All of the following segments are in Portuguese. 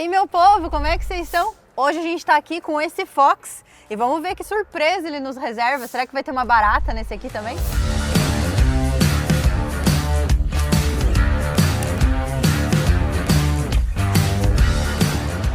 aí, meu povo, como é que vocês estão? Hoje a gente está aqui com esse Fox e vamos ver que surpresa ele nos reserva. Será que vai ter uma barata nesse aqui também?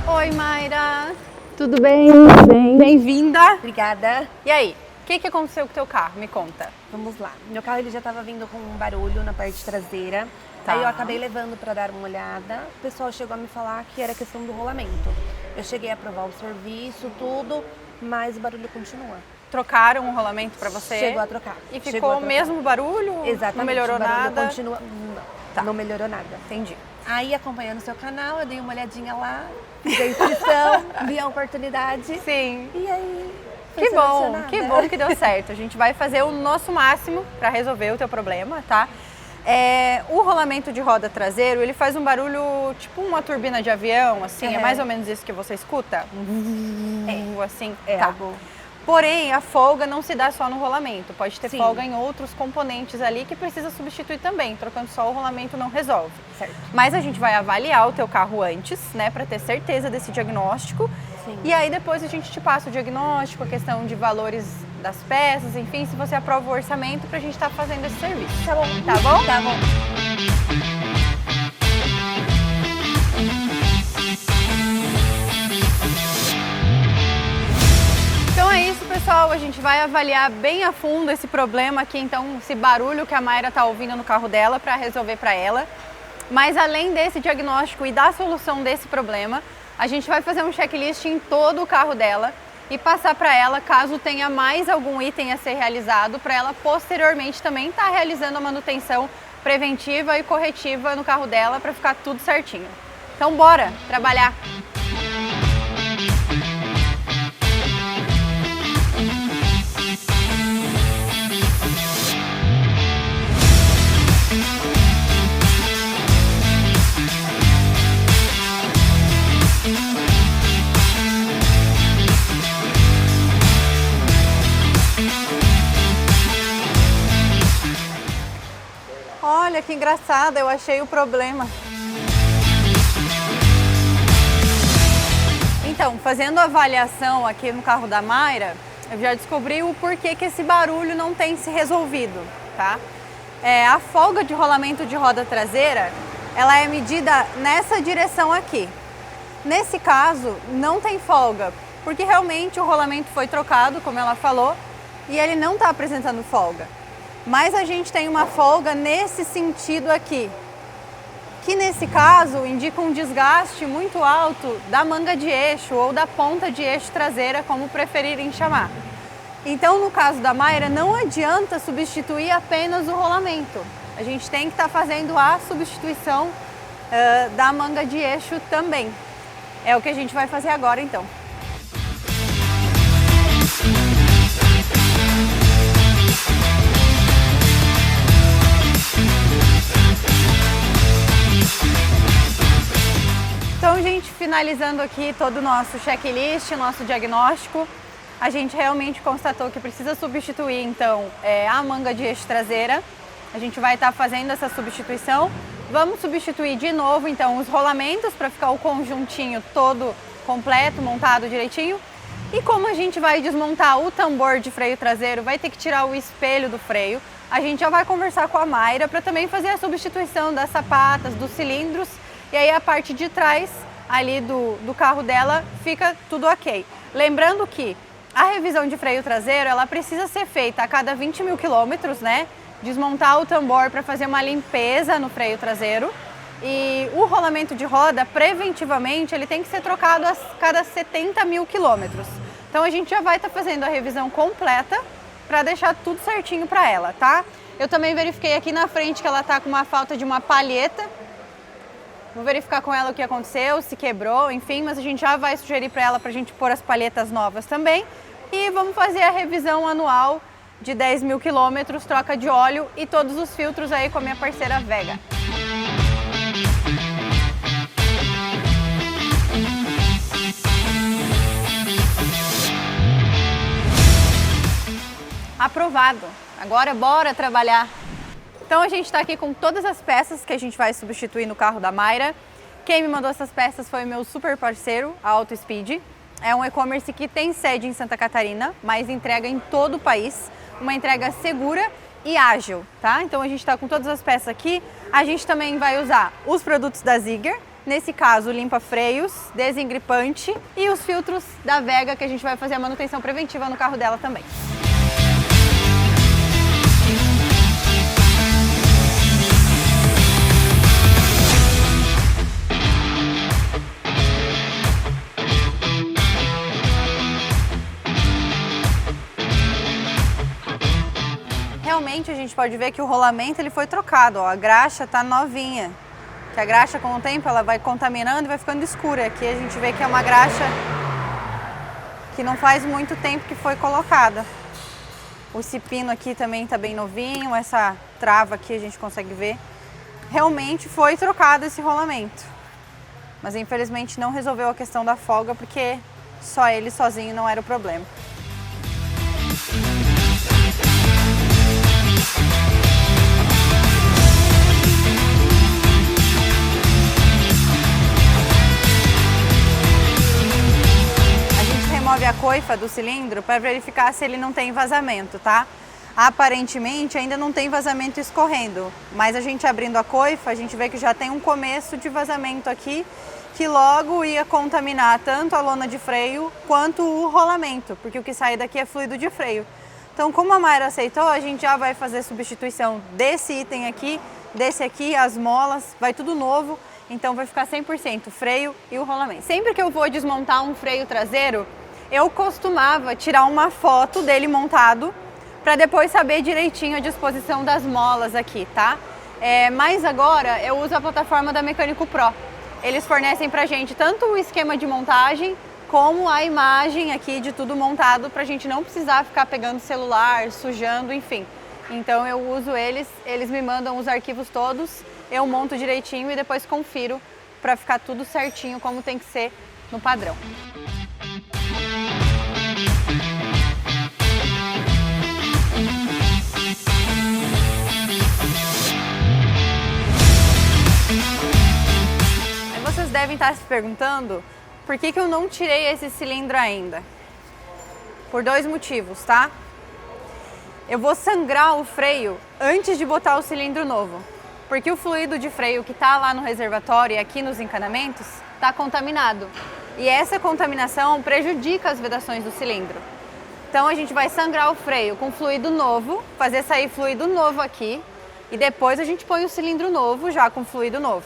Oi, Mayra. Tudo bem? Tudo bem. Bem-vinda. Obrigada. E aí, o que aconteceu com o teu carro? Me conta. Vamos lá. Meu carro ele já estava vindo com um barulho na parte traseira. Tá. Aí eu acabei levando para dar uma olhada. O pessoal chegou a me falar que era questão do rolamento. Eu cheguei a aprovar o serviço, tudo, mas o barulho continua. Trocaram o rolamento para você? Chegou a trocar. E ficou o mesmo barulho? Exatamente. Não melhorou o barulho nada? Continua. Não, Tá. não melhorou nada. Entendi. Aí, acompanhando o seu canal, eu dei uma olhadinha lá, fiz a inscrição, vi a oportunidade. Sim. E aí, fui Que selecionada. que deu certo. A gente vai fazer o nosso máximo para resolver o teu problema, tá? O rolamento de roda traseiro, ele faz um barulho tipo uma turbina de avião, assim, é mais ou menos isso que você escuta? Assim, tá. Algo. Porém, a folga não se dá só no rolamento, pode ter Sim. folga em outros componentes ali que precisa substituir também, trocando só o rolamento não resolve. Certo. Mas a gente vai avaliar o teu carro antes, né, para ter certeza desse diagnóstico. Sim. E aí depois a gente te passa o diagnóstico, a questão de valores das peças, enfim, se você aprova o orçamento pra gente estar fazendo esse serviço. Tá bom. Tá bom? Tá bom. Então é isso, pessoal. A gente vai avaliar bem a fundo esse problema aqui, então, esse barulho que a Mayra tá ouvindo no carro dela para resolver para ela. Mas além desse diagnóstico e da solução desse problema, a gente vai fazer um checklist em todo o carro dela e passar para ela caso tenha mais algum item a ser realizado, para ela posteriormente também estar realizando a manutenção preventiva e corretiva no carro dela para ficar tudo certinho. Então bora trabalhar! Olha que engraçado, eu achei o problema. Então, fazendo a avaliação aqui no carro da Mayra, eu já descobri o porquê que esse barulho não tem se resolvido, tá? A folga de rolamento de roda traseira, ela é medida nessa direção aqui. Nesse caso, não tem folga, porque realmente o rolamento foi trocado, como ela falou, e ele não está apresentando folga. Mas a gente tem uma folga nesse sentido aqui, que nesse caso indica um desgaste muito alto da manga de eixo ou da ponta de eixo traseira, como preferirem chamar. Então, no caso da Mayra, não adianta substituir apenas o rolamento. A gente tem que estar fazendo a substituição da manga de eixo também. É o que a gente vai fazer agora, então. Então, gente, finalizando aqui todo o nosso checklist, nosso diagnóstico, a gente realmente constatou que precisa substituir, então, a manga de eixo traseira. A gente vai estar fazendo essa substituição. Vamos substituir de novo, então, os rolamentos para ficar o conjuntinho todo completo, montado direitinho. E como a gente vai desmontar o tambor de freio traseiro, vai ter que tirar o espelho do freio, a gente já vai conversar com a Mayra para também fazer a substituição das sapatas, dos cilindros. E aí a parte de trás ali do carro dela fica tudo ok. Lembrando que a revisão de freio traseiro, ela precisa ser feita a cada 20 mil quilômetros, né? Desmontar o tambor para fazer uma limpeza no freio traseiro. E o rolamento de roda, preventivamente, ele tem que ser trocado a cada 70 mil quilômetros. Então a gente já vai estar fazendo a revisão completa para deixar tudo certinho para ela, tá? Eu também verifiquei aqui na frente que ela tá com uma falta de uma palheta. Vou verificar com ela o que aconteceu, se quebrou, enfim, mas a gente já vai sugerir para ela para a gente pôr as palhetas novas também. E vamos fazer a revisão anual de 10 mil quilômetros, troca de óleo e todos os filtros aí com a minha parceira Vega. Aprovado! Agora bora trabalhar! Então a gente está aqui com todas as peças que a gente vai substituir no carro da Mayra Quem me mandou essas peças foi o meu super parceiro, a AutoSpeed. É um e-commerce que tem sede em Santa Catarina, mas entrega em todo o país. Uma entrega segura e ágil, tá? Então a gente está com todas as peças aqui. A gente também vai usar os produtos da Ziegler, nesse caso limpa-freios, desengripante e os filtros da Vega, que a gente vai fazer a manutenção preventiva no carro dela também. Realmente a gente pode ver que o rolamento ele foi trocado, ó, a graxa tá novinha, que a graxa com o tempo ela vai contaminando e vai ficando escura. Aqui a gente vê que é uma graxa que não faz muito tempo que foi colocada. Esse pino aqui também tá bem novinho, essa trava aqui a gente consegue ver. Realmente foi trocado esse rolamento, mas infelizmente não resolveu a questão da folga porque só ele sozinho não era o problema. Remove a coifa do cilindro para verificar se ele não tem vazamento, tá? Aparentemente ainda não tem vazamento escorrendo, mas a gente abrindo a coifa, a gente vê que já tem um começo de vazamento aqui, que logo ia contaminar tanto a lona de freio quanto o rolamento, porque o que sai daqui é fluido de freio. Então, como a Mayra aceitou, a gente já vai fazer substituição desse item aqui, desse aqui, as molas, vai tudo novo, então vai ficar 100% freio e o rolamento. Sempre que eu vou desmontar um freio traseiro, eu costumava tirar uma foto dele montado para depois saber direitinho a disposição das molas aqui, tá? Mas agora eu uso a plataforma da Mecânico Pro. Eles fornecem pra gente tanto o esquema de montagem como a imagem aqui de tudo montado pra gente não precisar ficar pegando celular, sujando, enfim. Então eu uso eles me mandam os arquivos todos, eu monto direitinho e depois confiro para ficar tudo certinho como tem que ser no padrão. Vocês devem estar se perguntando por que eu não tirei esse cilindro ainda. Por dois motivos, tá? Eu vou sangrar o freio antes de botar o cilindro novo, porque o fluido de freio que está lá no reservatório e aqui nos encanamentos está contaminado. E essa contaminação prejudica as vedações do cilindro. Então a gente vai sangrar o freio com fluido novo, fazer sair fluido novo aqui e depois a gente põe o cilindro novo já com fluido novo.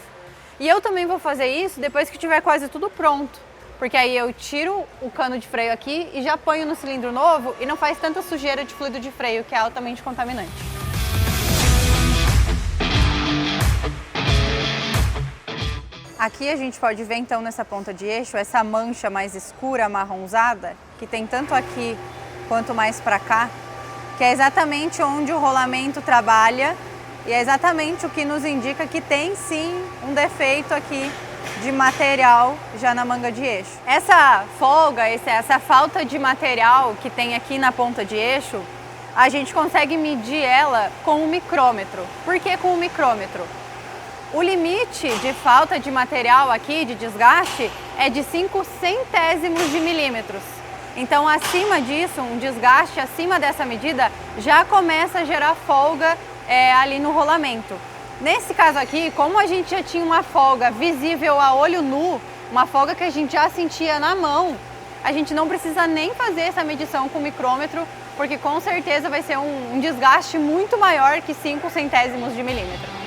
E eu também vou fazer isso depois que tiver quase tudo pronto, porque aí eu tiro o cano de freio aqui e já ponho no cilindro novo e não faz tanta sujeira de fluido de freio, que é altamente contaminante. Aqui a gente pode ver então nessa ponta de eixo essa mancha mais escura, amarronzada, que tem tanto aqui quanto mais para cá, que é exatamente onde o rolamento trabalha. E é exatamente o que nos indica que tem sim um defeito aqui de material já na manga de eixo. Essa folga, essa falta de material que tem aqui na ponta de eixo, a gente consegue medir ela com o micrômetro. Por que com o micrômetro? O limite de falta de material aqui, de desgaste, é de 5 centésimos de milímetros. Então, acima disso, um desgaste acima dessa medida já começa a gerar folga ali no rolamento. Nesse caso aqui, como a gente já tinha uma folga visível a olho nu, uma folga que a gente já sentia na mão, a gente não precisa nem fazer essa medição com o micrômetro, porque com certeza vai ser um desgaste muito maior que 5 centésimos de milímetro.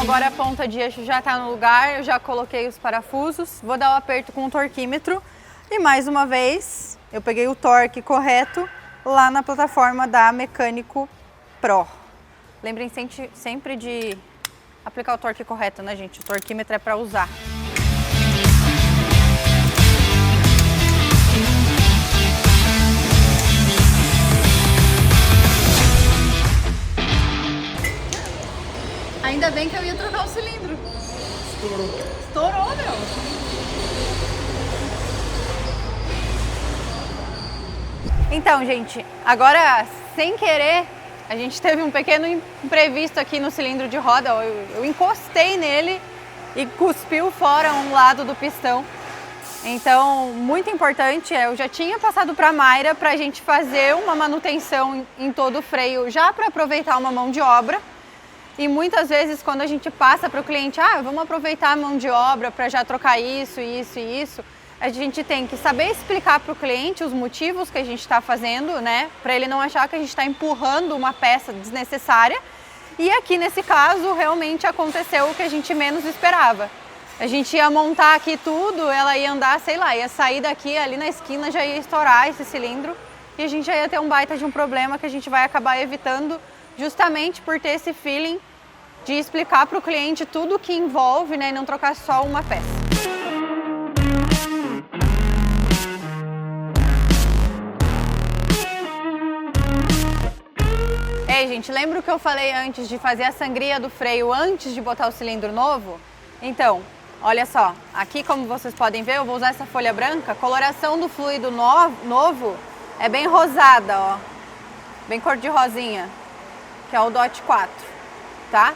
Agora a ponta de eixo já está no lugar, eu já coloquei os parafusos, vou dar o aperto com o torquímetro e mais uma vez eu peguei o torque correto lá na plataforma da Mecânico Pro. Lembrem sempre de aplicar o torque correto, né, gente? O torquímetro é para usar. Ainda bem que eu ia trocar o cilindro. Estourou, meu. Então, gente, agora, sem querer, a gente teve um pequeno imprevisto aqui no cilindro de roda. Eu encostei nele e cuspiu fora um lado do pistão. Então, muito importante, eu já tinha passado para a Mayra para a gente fazer uma manutenção em todo o freio, já para aproveitar uma mão de obra. E muitas vezes, quando a gente passa para o cliente, vamos aproveitar a mão de obra para já trocar isso, isso e isso, a gente tem que saber explicar para o cliente os motivos que a gente está fazendo, né? Para ele não achar que a gente está empurrando uma peça desnecessária. E aqui, nesse caso, realmente aconteceu o que a gente menos esperava. A gente ia montar aqui tudo, ela ia andar, sei lá, ia sair daqui, ali na esquina já ia estourar esse cilindro e a gente já ia ter um baita de um problema que a gente vai acabar evitando justamente por ter esse feeling de explicar para o cliente tudo o que envolve, né, e não trocar só uma peça. Ei, gente, lembra o que eu falei antes de fazer a sangria do freio antes de botar o cilindro novo? Então, olha só, aqui como vocês podem ver, eu vou usar essa folha branca, a coloração do fluido novo é bem rosada, ó, bem cor de rosinha, que é o DOT 4, tá?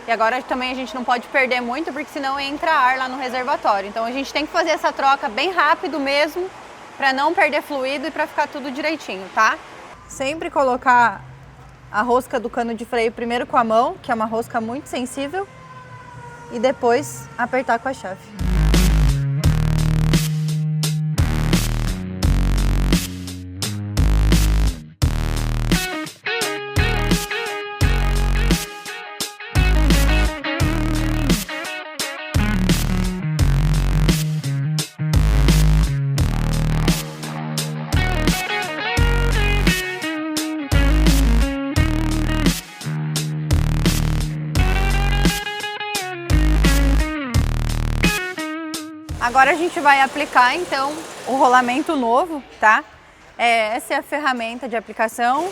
E agora também a gente não pode perder muito, porque senão entra ar lá no reservatório. Então a gente tem que fazer essa troca bem rápido mesmo, para não perder fluido e para ficar tudo direitinho, tá? Sempre colocar a rosca do cano de freio primeiro com a mão, que é uma rosca muito sensível, e depois apertar com a chave. Agora a gente vai aplicar então o rolamento novo, tá? Essa é a ferramenta de aplicação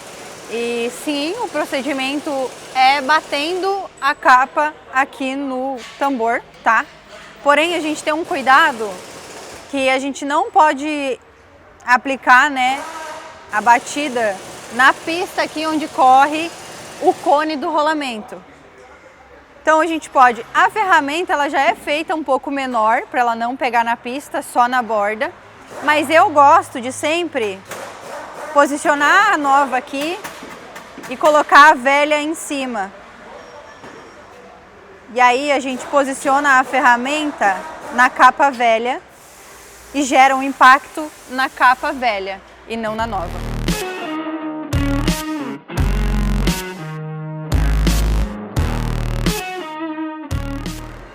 e sim, o procedimento é batendo a capa aqui no tambor, tá? Porém a gente tem um cuidado que a gente não pode aplicar, né, a batida na pista aqui onde corre o cone do rolamento. Então a gente pode, a ferramenta ela já é feita um pouco menor para ela não pegar na pista, só na borda, mas eu gosto de sempre posicionar a nova aqui e colocar a velha em cima. E aí a gente posiciona a ferramenta na capa velha e gera um impacto na capa velha e não na nova.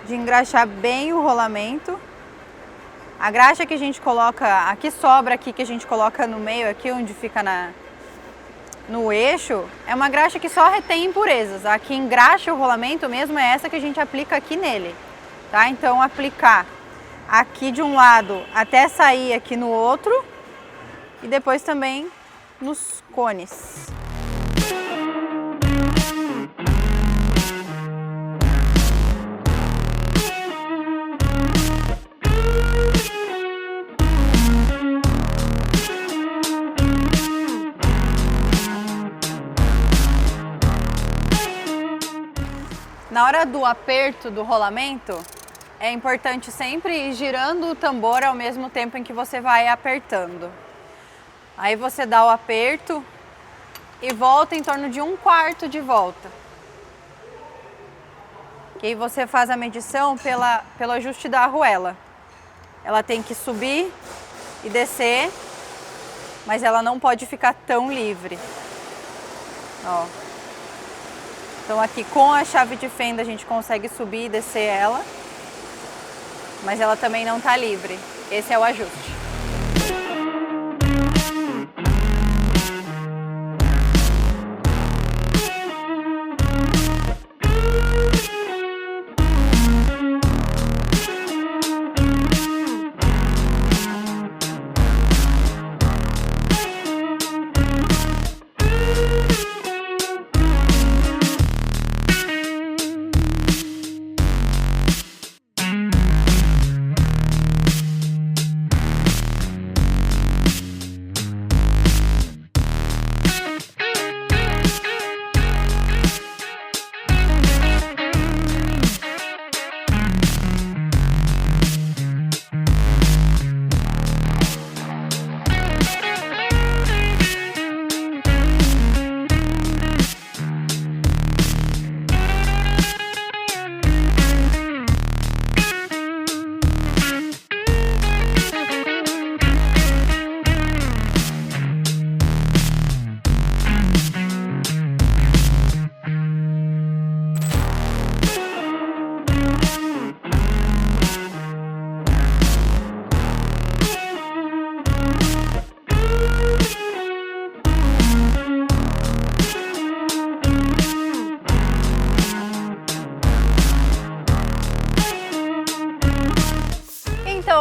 De engraxar bem o rolamento. A graxa que a gente coloca, aqui sobra aqui que a gente coloca no meio, aqui onde fica no eixo, é uma graxa que só retém impurezas. A que engraxa o rolamento mesmo é essa que a gente aplica aqui nele, tá? Então aplicar aqui de um lado até sair aqui no outro e depois também nos cones. Na hora do aperto do rolamento, é importante sempre ir girando o tambor ao mesmo tempo em que você vai apertando. Aí você dá o aperto e volta em torno de 1/4 de volta. E aí você faz a medição pelo ajuste da arruela. Ela tem que subir e descer, mas ela não pode ficar tão livre. Ó. Então aqui com a chave de fenda a gente consegue subir e descer ela, mas ela também não está livre. Esse é o ajuste.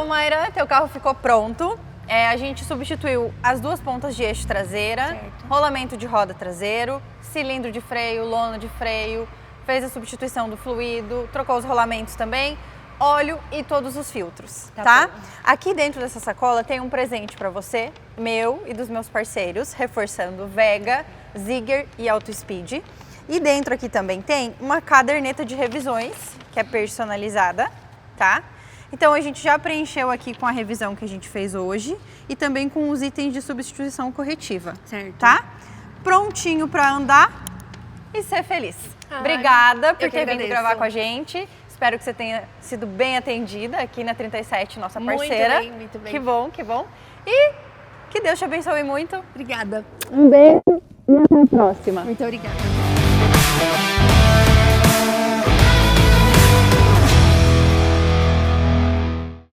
Então, Mayra, teu carro ficou pronto. A gente substituiu as 2 pontas de eixo traseira, Certo. rolamento de roda traseiro, cilindro de freio, lona de freio, fez a substituição do fluido, trocou os rolamentos também, óleo e todos os filtros, tá? bom. Aqui dentro dessa sacola tem um presente para você, meu e dos meus parceiros, reforçando Vega, Zigger e Autospeed. E dentro aqui também tem uma caderneta de revisões, que é personalizada, tá? Então a gente já preencheu aqui com a revisão que a gente fez hoje e também com os itens de substituição corretiva, Certo. tá? Prontinho para andar e ser feliz. Ai, obrigada por eu que ter vindo agradeço. gravar com a gente. Espero que você tenha sido bem atendida aqui na 37, nossa Muito parceira. bem, muito bem. Que bom, que bom. E que Deus te abençoe muito. Obrigada. Um beijo e até a próxima. Muito obrigada.